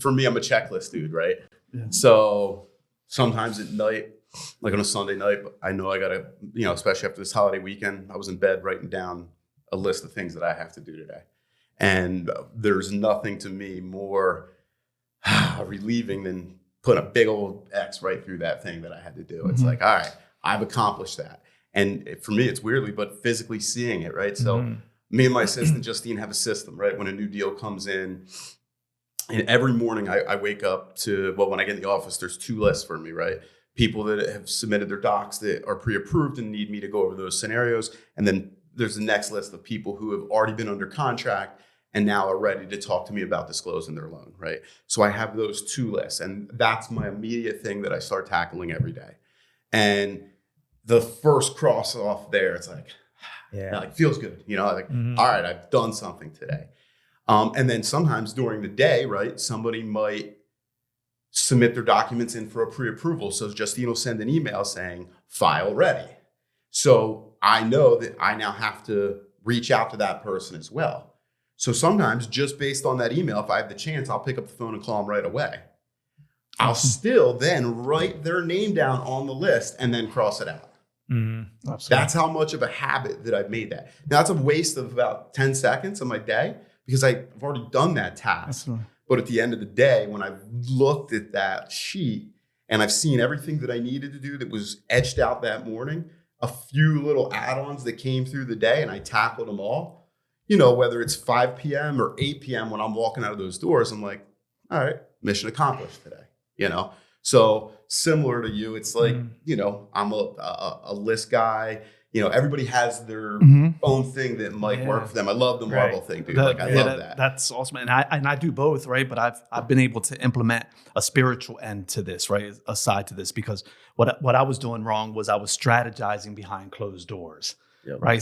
for me, I'm a checklist dude, right? Yeah. So sometimes at night, like on a Sunday night, I know I got to, especially after this holiday weekend, I was in bed writing down a list of things that I have to do today. And there's nothing to me more relieving than putting a big old X right through that thing that I had to do. It's like, all right, I've accomplished that. And for me, it's weirdly, but physically seeing it, right? So me and my assistant, Justine, have a system, right? When a new deal comes in, and every morning I wake up to, when I get in the office, there's 2 lists for me, right? People that have submitted their docs that are pre-approved and need me to go over those scenarios. And then there's the next list of people who have already been under contract and now are ready to talk to me about disclosing their loan, right? So I have those 2 lists, and that's my immediate thing that I start tackling every day. And the first cross off there, it's like, feels good, all right, I've done something today. And then sometimes during the day, right, somebody might submit their documents in for a pre-approval. So Justine will send an email saying, file ready. So I know that I now have to reach out to that person as well. So sometimes just based on that email, if I have the chance, I'll pick up the phone and call them right away. I'll still then write their name down on the list and then cross it out. That's how much of a habit that I've made that. Now, that's a waste of about 10 seconds of my day because I've already done that task. Absolutely. But at the end of the day, when I've looked at that sheet and I've seen everything that I needed to do that was etched out that morning, a few little add-ons that came through the day, and I tackled them all, whether it's 5 p.m. or 8 p.m. when I'm walking out of those doors, I'm like, all right, mission accomplished today, So similar to you, it's like, I'm a list guy. Everybody has their own thing that might work for them. I love the Marvel thing, dude. I love that. That's awesome. And I do both, right? But I've been able to implement a spiritual end to this, right? Aside to this, because what I was doing wrong was I was strategizing behind closed doors, right?